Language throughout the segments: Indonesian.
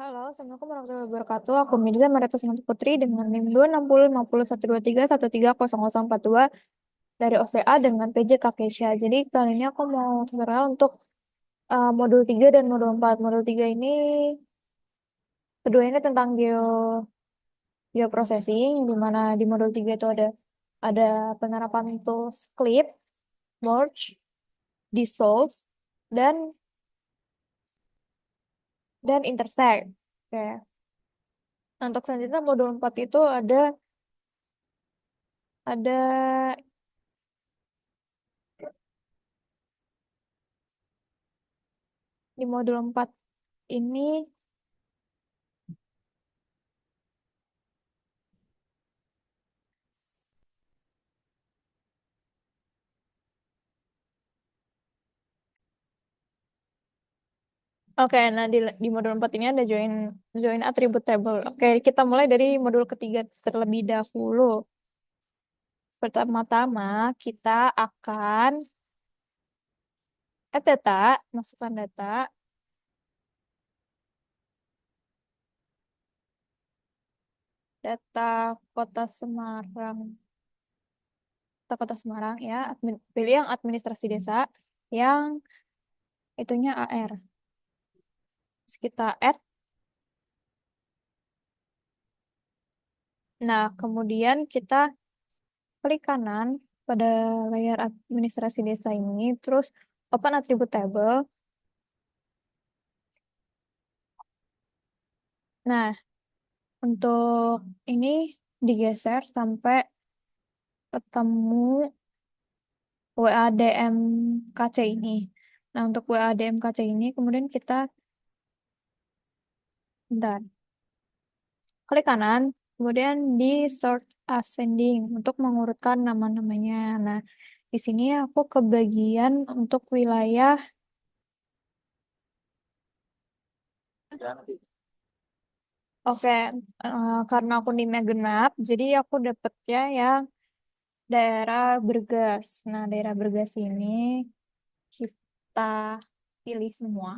Halo, Assalamualaikum warahmatullahi wabarakatuh. Aku Mirza Mariatus Santi Putri dengan NIM 2605013130042 dari OCA dengan PJ Kakesha. Jadi kali ini aku mau tutorial untuk modul 3 dan modul 4. Modul 3 ini, kedua ini tentang geoprocessing, di mana di modul 3 itu ada penerapan tools clip, merge, dissolve, dan intersect. Oke. Untuk selanjutnya modul 4 itu ada di modul 4 ini. Oke, nah di modul 4 ini ada join join attribute table. Oke, kita mulai dari modul ketiga terlebih dahulu. Pertama-tama kita akan masukkan data Kota Semarang. Data Kota Semarang ya, pilih yang administrasi desa yang itunya AR. Terus kita add. Nah, kemudian kita klik kanan pada layar administrasi desa ini, terus open attribute table. Nah, untuk ini digeser sampai ketemu WADMKC ini. Nah, untuk WADMKC ini kemudian kita bentar, klik kanan, kemudian di sort ascending untuk mengurutkan nama-namanya. Nah, di sini aku ke bagian untuk wilayah. Oke, karena aku nimnya genap, jadi aku dapetnya yang daerah Bergas. Nah, daerah Bergas ini kita pilih semua.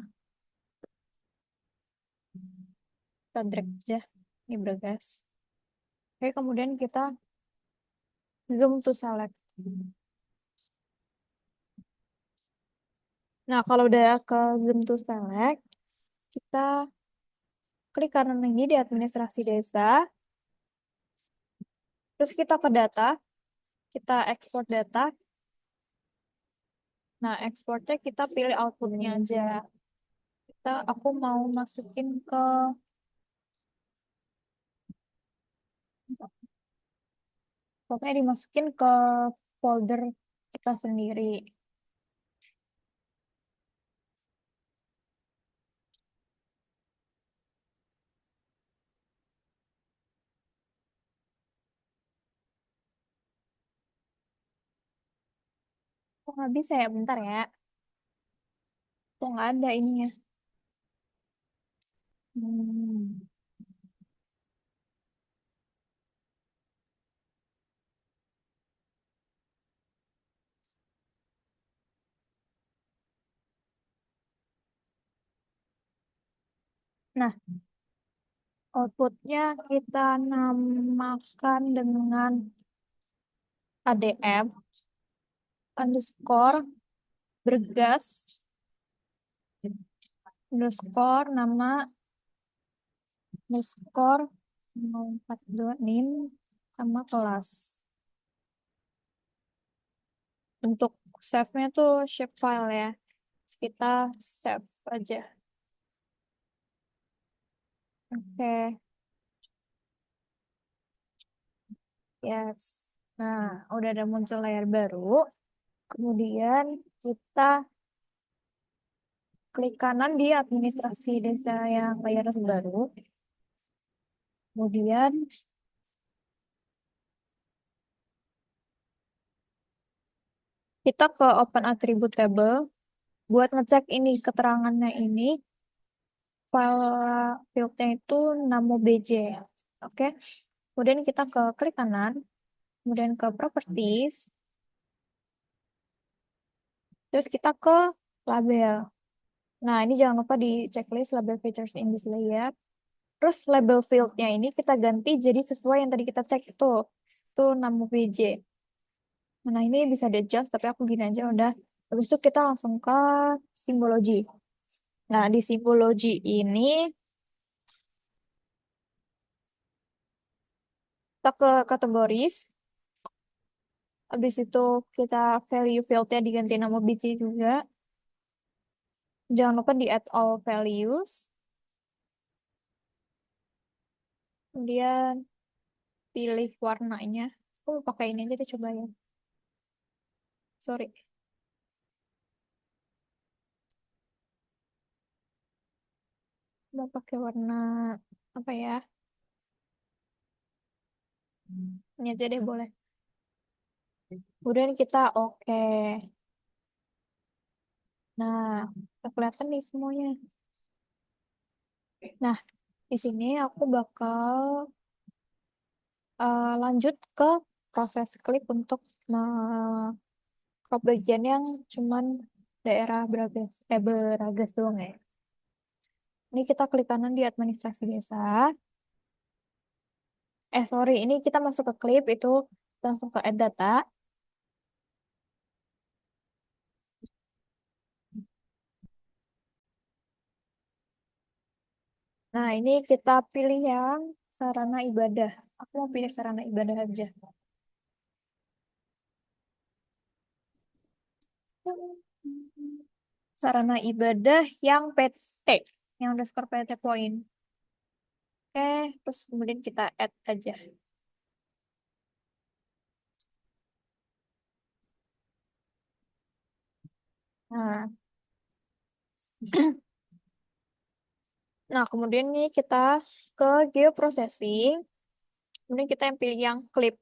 Kita drag aja. Ini Bergas. Oke, kemudian kita zoom to select. Nah, kalau udah ke zoom to select, kita klik kanan lagi di administrasi desa. Terus kita ke data, kita ekspor data. Nah, ekspornya kita pilih outputnya aja. Aku mau masukin pokoknya dimasukin ke folder kita sendiri. Kok nggak bisa ya? Bentar ya. Kok nggak ada ininya? Hmm. Nah, outputnya kita namakan dengan ADM underscore bergas underscore nama underscore 042 nim sama kelas. Untuk save-nya tuh shape file ya. Terus kita save aja. Oke, yes. Nah, udah ada muncul layar baru. Kemudian kita klik kanan di administrasi desa yang layar baru. Kemudian kita ke open attribute table buat ngecek ini keterangannya ini file fieldnya itu namo bj. Oke. Kemudian kita ke klik kanan, kemudian ke properties, terus kita ke label. Nah, ini jangan lupa di checklist label features in this layer. Terus label fieldnya ini kita ganti jadi sesuai yang tadi kita cek itu nama BJ. Nah ini bisa di adjust tapi aku gini aja udah. Habis itu kita langsung ke simbologi. Nah di simbologi ini kita ke kategoris. Habis itu kita value fieldnya diganti nama BJ juga. Jangan lupa di add all values. Kemudian pilih warnanya. Aku mau pakai ini aja deh coba ya. Sorry. Mau pakai warna apa ya? Ini aja deh boleh. Kemudian kita oke. Nah, udah kelihatan nih semuanya. Nah, di sini aku bakal lanjut ke proses klip untuk crop bagian yang cuman daerah Bragas, Bragas doang ya. Ini kita klik kanan di administrasi biasa. Sorry, ini kita masuk ke klip itu langsung ke add data. Nah, ini kita pilih yang sarana ibadah. Aku mau pilih sarana ibadah aja. Sarana ibadah yang PT, yang underscore PT point. Oke, terus kemudian kita add aja. Nah, nah kemudian nih kita ke geoprocessing. Kemudian kita yang pilih yang clip.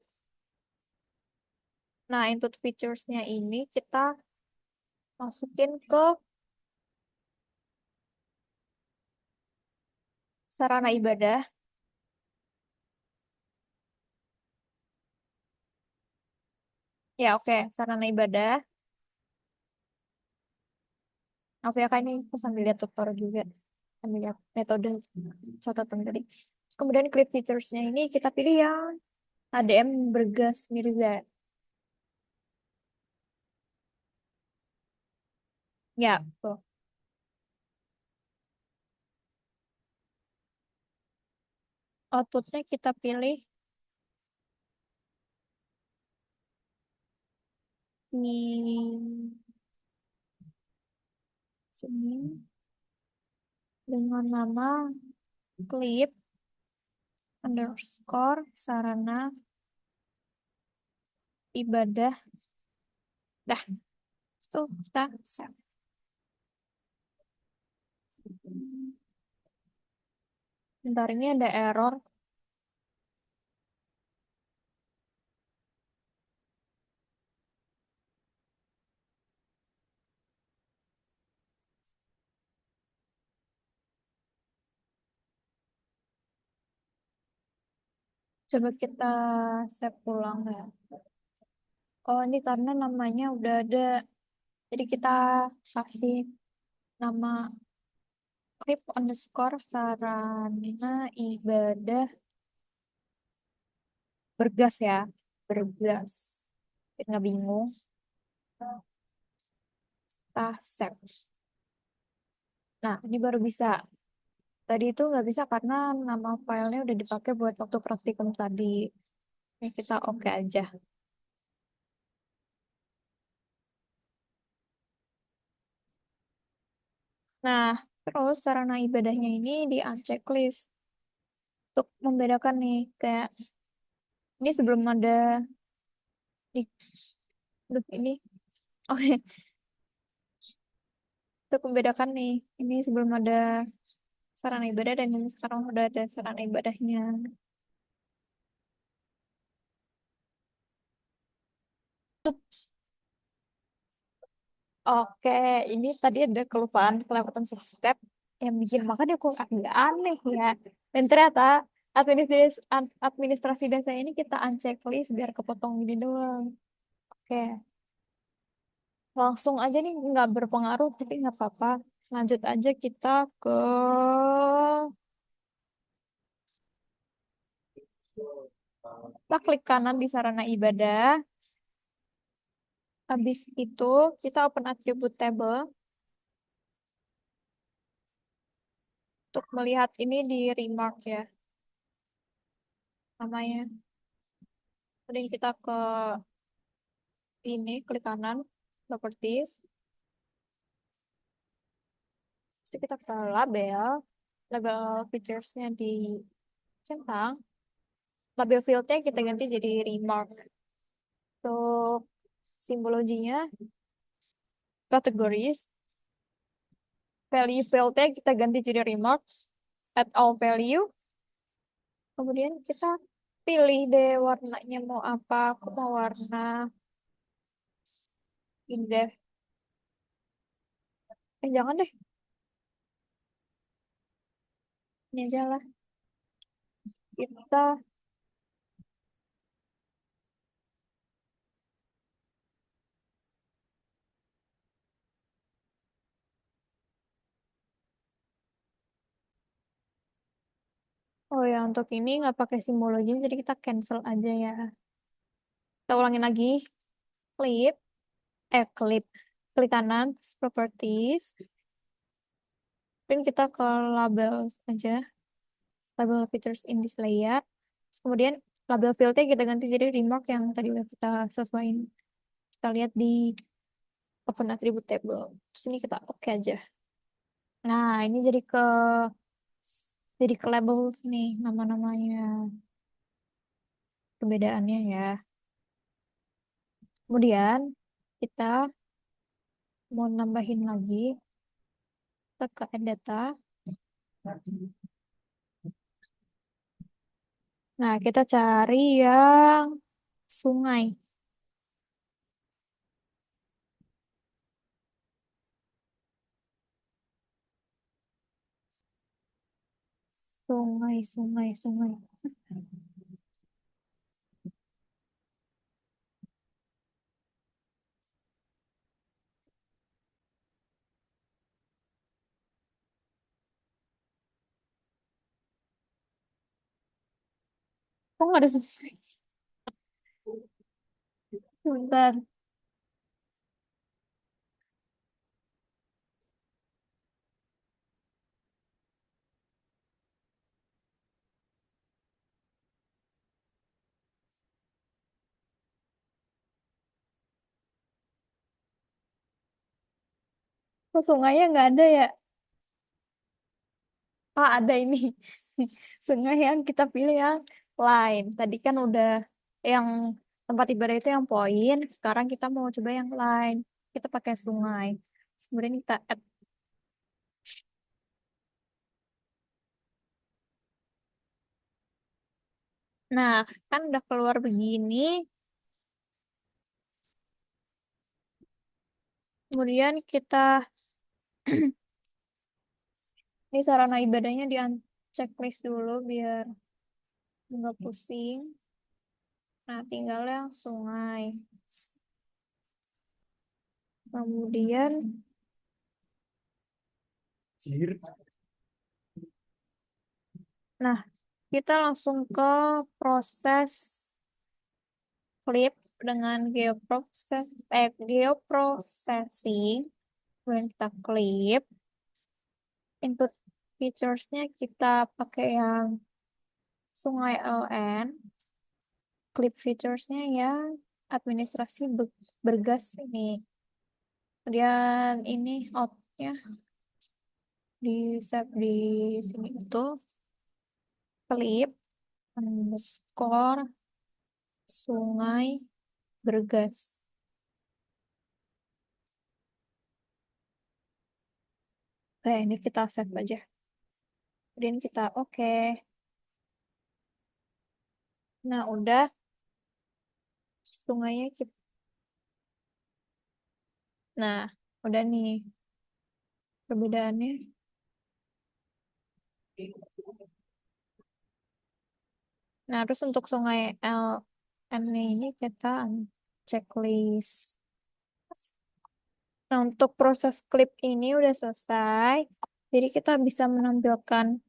Nah, input features-nya ini kita masukin ke sarana ibadah. Ya, oke, sarana ibadah. Maaf ya, kan ini aku sambil lihat tutorial juga. Sambil lihat metode catatan tadi. Terus kemudian clip features-nya ini kita pilih yang ADM Bergas Mirza. Ya, tuh. Outputnya kita pilih di sini dengan nama clip underscore sarana ibadah. Dah, itu kita save. Bentar, ini ada error. Coba kita save ulang ya. Oh, ini karena namanya udah ada. Jadi kita kasih nama clip underscore sarana ibadah bergas ya. Bergas. Biar nggak bingung. Kita save. Nah, ini baru bisa. Tadi itu nggak bisa karena nama filenya udah dipakai buat waktu praktikum tadi. Ini kita oke aja. Nah, terus sarana ibadahnya ini di unchecklist untuk membedakan nih kayak ini sebelum ada di Duh, ini oke untuk membedakan nih ini sebelum ada sarana ibadah dan ini sekarang udah ada sarana ibadahnya. Oke, ini tadi ada kelewatan satu step yang bikin makanya aku agak aneh ya. Dan ternyata administrasi desa ini kita unchecklist biar kepotong gini doang. Oke, langsung aja nih nggak berpengaruh tapi nggak apa-apa. Lanjut aja kita ke Kita klik kanan di sarana ibadah. Habis itu kita open attribute table untuk melihat ini di remark ya namanya. Kemudian kita ke ini klik kanan properties. Terus kita ke label. Label featuresnya dicentang. Label fieldnya kita ganti jadi remark. Untuk simbologinya kategoris. Value fieldnya kita ganti jadi remark. Add all value. Kemudian kita pilih deh warnanya mau apa. Aku mau warna ini deh. Jangan deh. Ini aja lah. Kita, oh ya untuk ini nggak pakai simbologi, jadi kita cancel aja ya. Kita ulangin lagi. Clip, clip. Klik kanan, terus properties. Dan kita ke label aja. Label features in this layer. Terus kemudian label fieldnya kita ganti jadi remark yang tadi udah kita sesuaiin. Kita lihat di open attribute table. Terus ini kita oke aja. Nah, ini jadi ke labels nih nama-namanya. Perbedaannya ya. Kemudian kita mau nambahin lagi kita ke add data. Nah, kita cari yang sungai. Sungai, sungai, sungai. Kok nggak ada sungai? Bentar. Kok sungainya nggak ada ya? Ah, ada ini. Sungai yang kita pilih yang lain. Tadi kan udah yang tempat ibadah itu yang poin. Sekarang kita mau coba yang lain. Kita pakai sungai. Terus kemudian kita add. Nah, kan udah keluar begini. Kemudian kita ini sarana ibadahnya di checklist dulu biar nggak pusing. Nah, tinggal yang sungai. Kemudian, nah, kita langsung ke proses clip dengan geoprocessing. Kemudian kita clip. Input featuresnya kita pakai yang sungai LN. Clip featuresnya yang administrasi bergas ini. Kemudian ini outnya di save di sini itu clip underscore sungai bergas. Oke, ini kita save aja. Kemudian kita oke. Nah, udah sungainya Nah, udah nih perbedaannya. Nah, terus untuk sungai LN ini kita checklist. Nah, untuk proses klip ini udah selesai. Jadi kita bisa menampilkan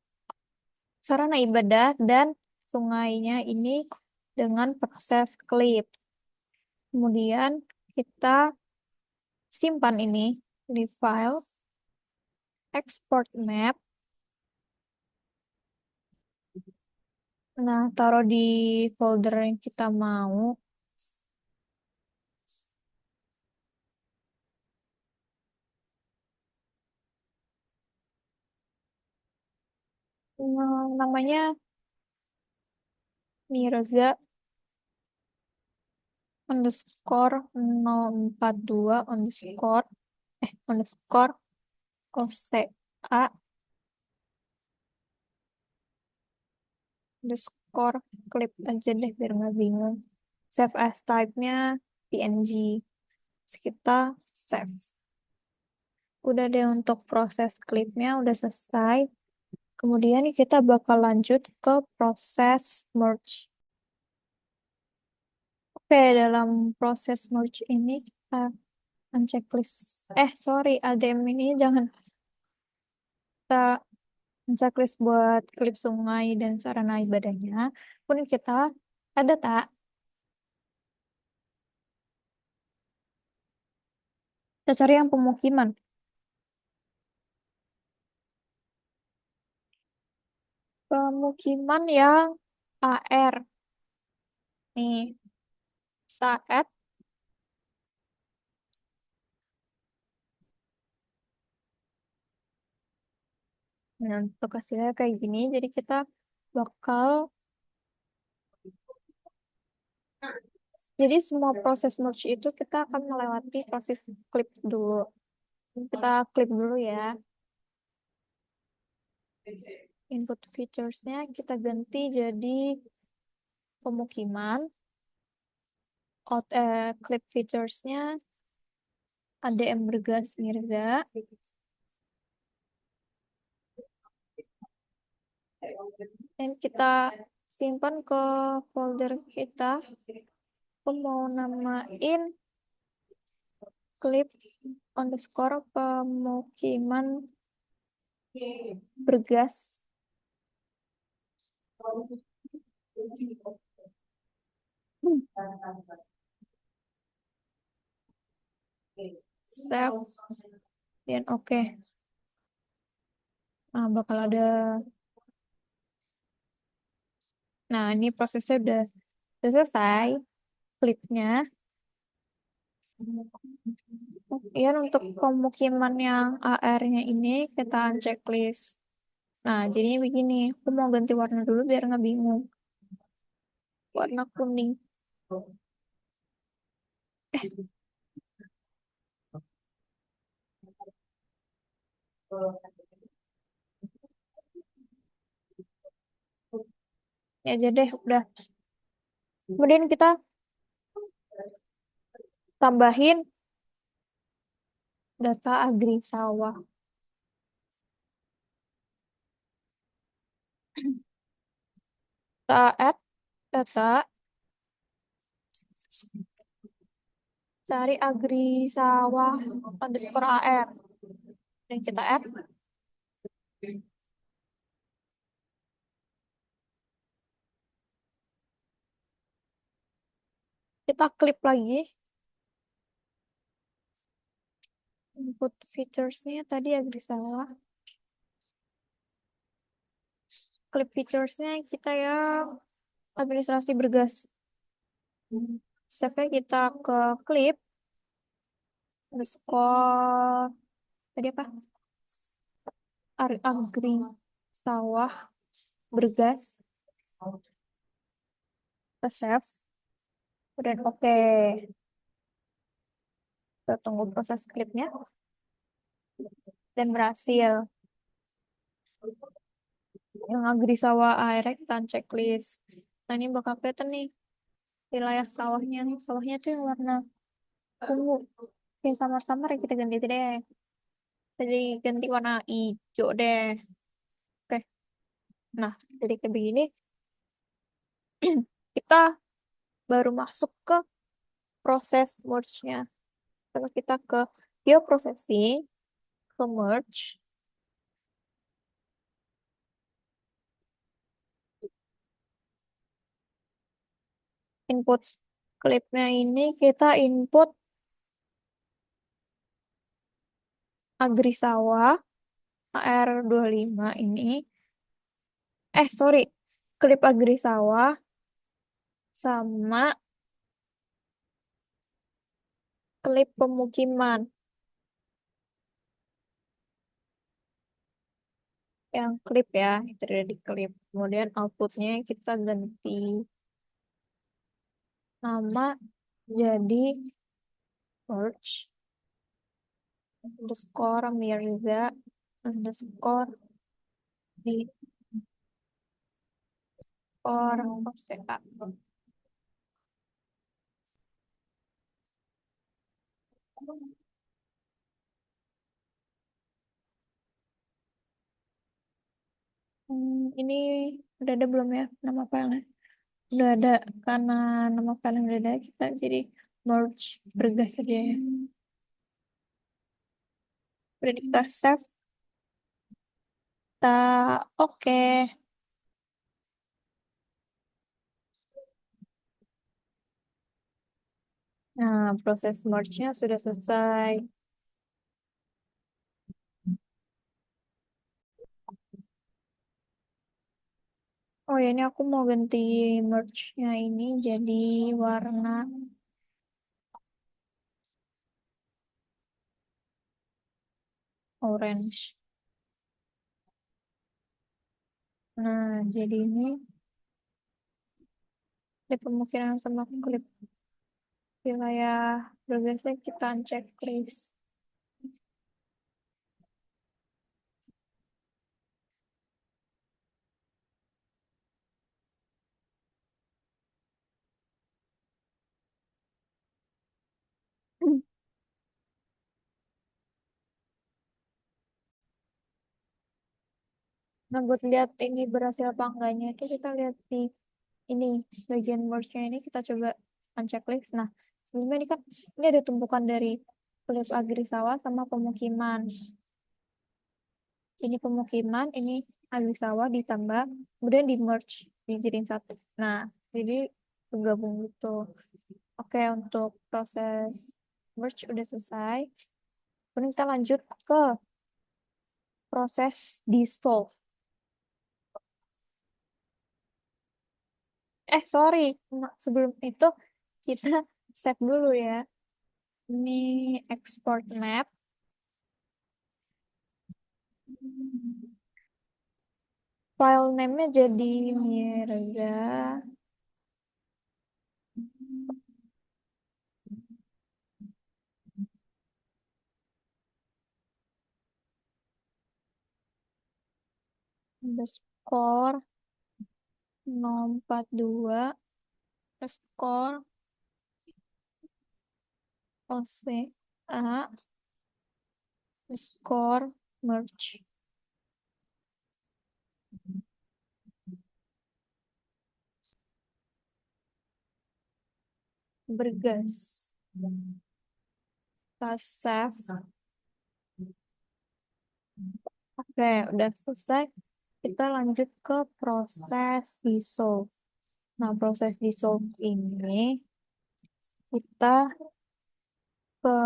sarana ibadah dan sungainya ini dengan proses clip. Kemudian kita simpan ini di file export map. Nah, taruh di folder yang kita mau. Namanya Mirza underscore 042 underscore OCA underscore clip aja deh biar nggak bingung. Save as type-nya PNG. Terus kita save. Udah deh untuk proses klipnya udah selesai. Kemudian kita bakal lanjut ke proses merge. Oke, dalam proses merge ini kita unchecklist. Sorry, ADM ini jangan kita checklist buat klip sungai dan sarana ibadahnya. Pun kita ada tak? Kita cari yang pemukiman. Pemukiman yang AR. Nih, kita add. Nah, untuk hasilnya kayak gini. Jadi kita bakal, jadi semua proses merge itu kita akan melewati proses klik dulu. Kita klik dulu ya. Input featuresnya kita ganti jadi pemukiman. Clip featuresnya ADM Bergas Mirza. Dan kita simpan ke folder kita. Aku mau namain clip underscore pemukiman Bergas. Save dan oke. Nah, bakal ada. Nah, ini prosesnya udah selesai klipnya. Kemudian untuk pemukiman yang AR-nya ini kita checklist. Nah, jadinya begini. Aku mau ganti warna dulu biar nggak bingung. Warna kuning. Ya aja deh, udah. Kemudian kita tambahin data agri sawah. Kita add data, cari agri sawah underscore AR. Dan kita add. Kita klik lagi. Input featuresnya tadi agri sawah. Klik featuresnya kita yang administrasi bergas. Save-nya kita ke klip underscore tadi apa? Agri sawah bergas. Kita save. Dan oke. Kita tunggu proses klipnya. Dan berhasil. Yang agri sawah akhirnya kita checklist. Nah, ini bakal kelihatan nih wilayah sawahnya. Sawahnya tuh yang warna ungu. Yang samar-samar ya kita ganti aja deh. Jadi ganti warna hijau deh. Oke. Nah, jadi kayak begini. Kita baru masuk ke proses merge-nya. Kalau kita ke bioprocessing, ke merge, Input klipnya ini kita input Agrisawa AR25 ini. Sorry. Klip Agrisawa sama klip pemukiman. Yang klip ya, itu udah di klip. Kemudian outputnya kita ganti nama jadi merge underscore Mirza underscore di orang OCA. Ini udah ada belum ya nama filenya? Udah ada, karena nama file yang udah ada kita jadi merge bergas aja ya. Udah kita save. Kita oke. Nah, proses merge-nya sudah selesai. Oh ya, ini aku mau ganti merge-nya ini jadi warna orange. Nah, jadi ini di pemukiman sama klip wilayah bergasnya kita checklist. Nah, buat lihat ini berhasil apa enggaknya itu kita lihat di ini bagian merge-nya ini kita coba unchecklist. Nah, sebelumnya ini kan ini ada tumpukan dari klip agrisawah sama pemukiman. Ini pemukiman, ini agrisawah ditambah, kemudian di merge, dijadiin satu. Nah, jadi bergabung gitu. Oke, untuk proses merge udah selesai. Kemudian kita lanjut ke proses dissolve. Sorry. Sebelum itu kita save dulu ya. Ini export map. File name-nya jadi Mirza underscore 042 underscore OCA underscore merge bergas. Kita save. Oke, udah selesai. Kita lanjut ke proses dissolve. Nah, proses dissolve ini kita ke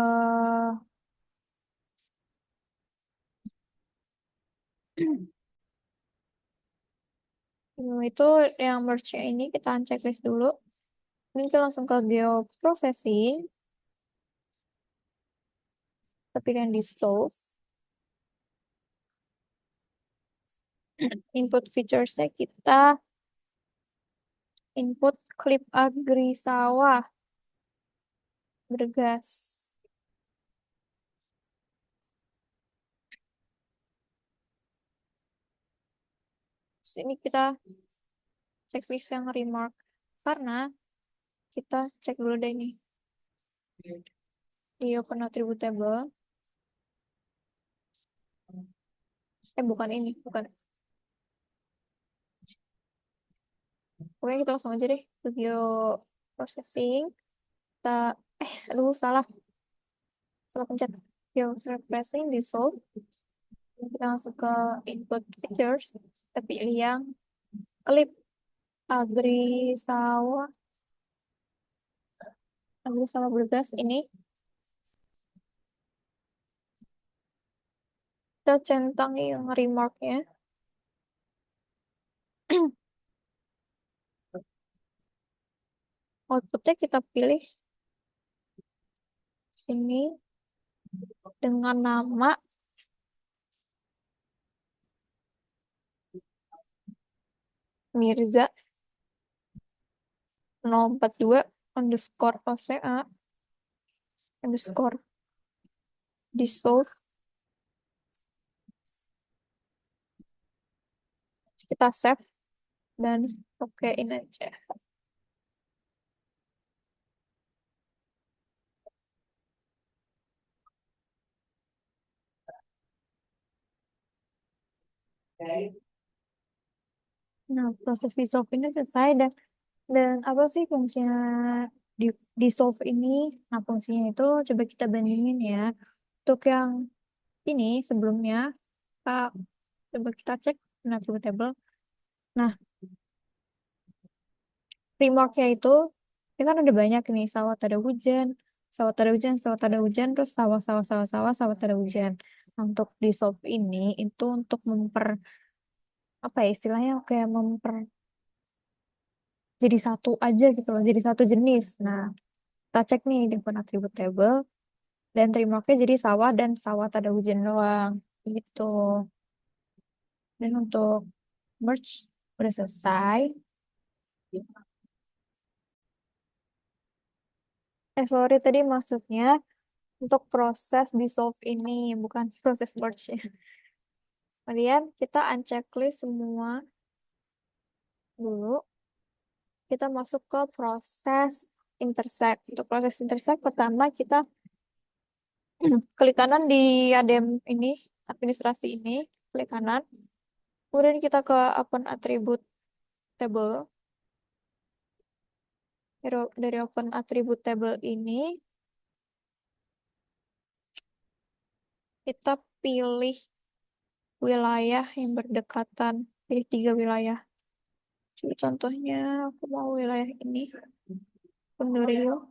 itu yang merge ini kita unchecklist dulu. Ini kita langsung ke geoprocessing. Tapi yang dissolve. Input featuresnya kita input klip agrisawah bergas. Terus ini kita checklist yang remark karena kita cek dulu deh ini di open attribute table. Bukan ini, bukan. Pokoknya kita langsung aja deh ke geoprocessing. Kita, aduh salah, salah pencet. Geoprocessing dissolve. Kita langsung ke input features. Kita pilih yang klip agrisawah Ambil sama bergas ini. Kita centang yang remarknya. Outputnya kita pilih sini dengan nama Mirza 042 underscore OCA underscore dissolve. Kita save dan okein aja. Nah, proses dissolve ini selesai dan apa sih fungsinya di dissolve ini? Nah, fungsinya itu coba kita bandingin ya. Untuk yang ini sebelumnya, Kak, coba kita cek attribute table. Nah, remarknya itu ya kan ada banyak nih sawah ada hujan, sawah ada hujan, sawah ada hujan, terus sawah sawah sawah sawah sawah ada hujan. Nah, untuk dissolve ini itu untuk apa ya istilahnya kayak jadi satu aja gitu loh, jadi satu jenis. Nah, kita cek nih di pun attribute table dan remarknya jadi sawah dan sawah ada hujan doang gitu. Dan untuk merge udah selesai. Sorry tadi maksudnya untuk proses dissolve ini bukan proses merge ya. Kemudian kita unchecklist semua dulu. Kita masuk ke proses intersect. Untuk proses intersect pertama kita klik kanan di adem ini, administrasi ini, klik kanan. Kemudian kita ke open attribute table. Dari open attribute table ini, kita pilih wilayah yang berdekatan. Pilih 3 wilayah. Coba contohnya, aku mau wilayah ini, Pendurio.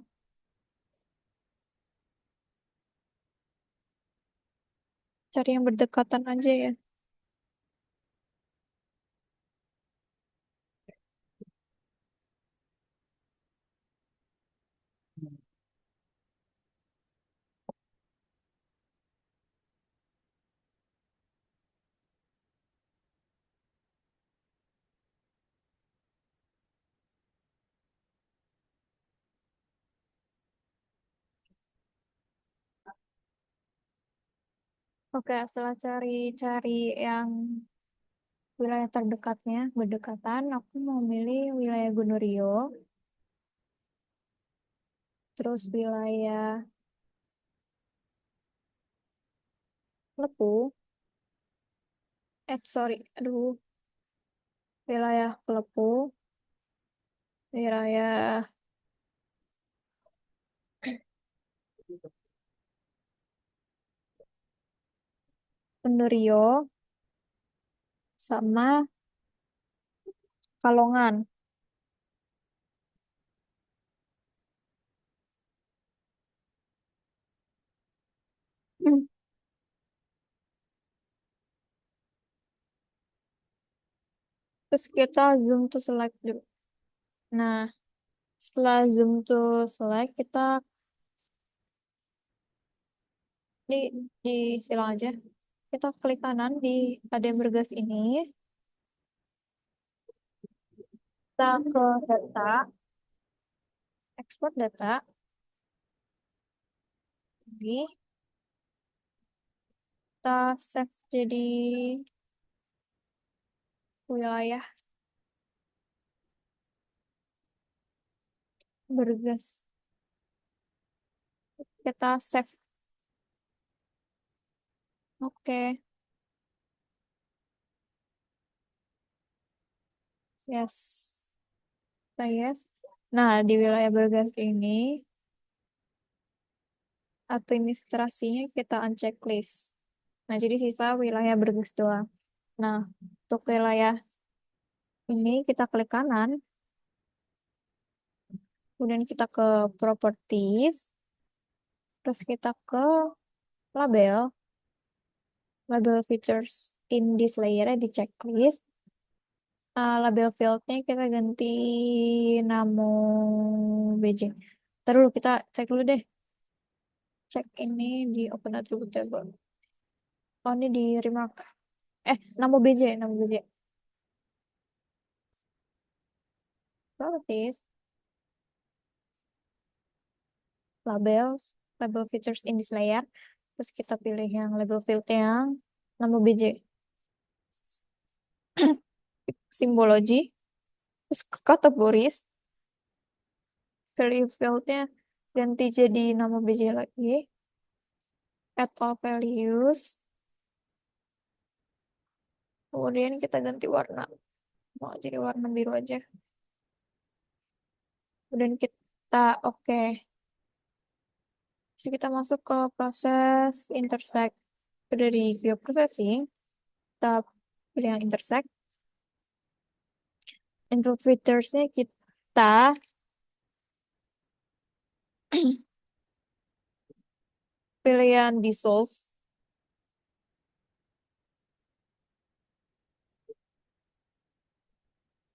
Cari yang berdekatan aja ya. Oke, setelah cari-cari yang wilayah terdekatnya, berdekatan, aku mau milih wilayah Gonorio, terus wilayah Lepu, sorry, aduh, wilayah Lepu, wilayah Pendorio, sama Kalongan. Hmm. Terus kita zoom to select dulu. Nah, setelah zoom to select, kita di, di silang aja. Kita klik kanan di ada yang bergas ini. Kita ke data, export data. Ini kita save jadi wilayah bergas. Kita save. Oke, yes. Kita yes. Nah, di wilayah bergas ini, administrasinya kita unchecklist. Nah, jadi sisa wilayah bergas doang. Nah, untuk wilayah ini kita klik kanan, Kemudian kita ke properties, terus kita ke label, label features in this layer di checklist. Label fieldnya kita ganti namo BJ. Terus kita cek dulu deh. Cek ini di open attribute table. Oh, ini di remark. Namo BJ, namo BJ. Properties, labels, label features in this layer. Terus kita pilih yang label field yang namo BJ. Simbology, terus ke kategoris, value fieldnya ganti jadi nama BJ lagi. Add all values. Kemudian kita ganti warna. Mau jadi warna biru aja. Kemudian kita oke. Terus kita masuk ke proses intersect. Dari view processing, kita pilih yang intersect. Input featuresnya kita pilih yang dissolve.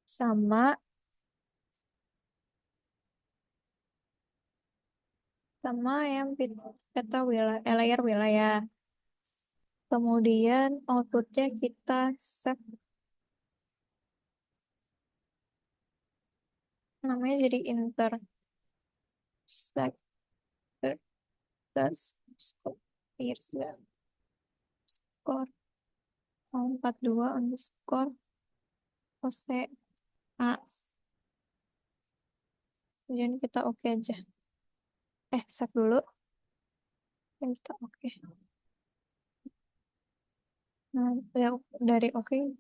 Sama yang peta wilayah, layer wilayah. Kemudian outputnya kita save, namanya jadi intersect score score 42 underscore ose a. Kemudian kita oke aja. Save dulu. Dan kita oke. Nah, dari oke.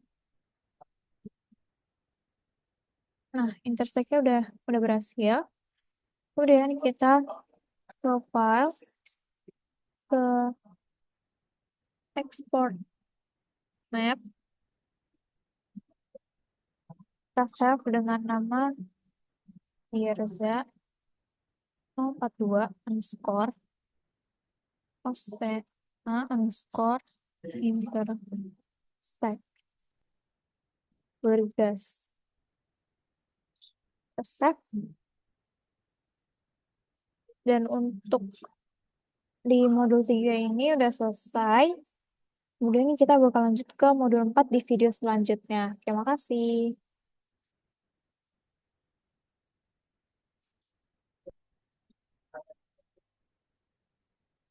Nah, intersectnya udah berhasil. Kemudian kita ke file, ke export map, kita save dengan nama Mirza 042 underscore ose a underscore intersect bergas. Kita save. Dan untuk di modul 3 ini udah selesai. Kemudian kita bakal lanjut ke modul 4 di video selanjutnya. Terima kasih.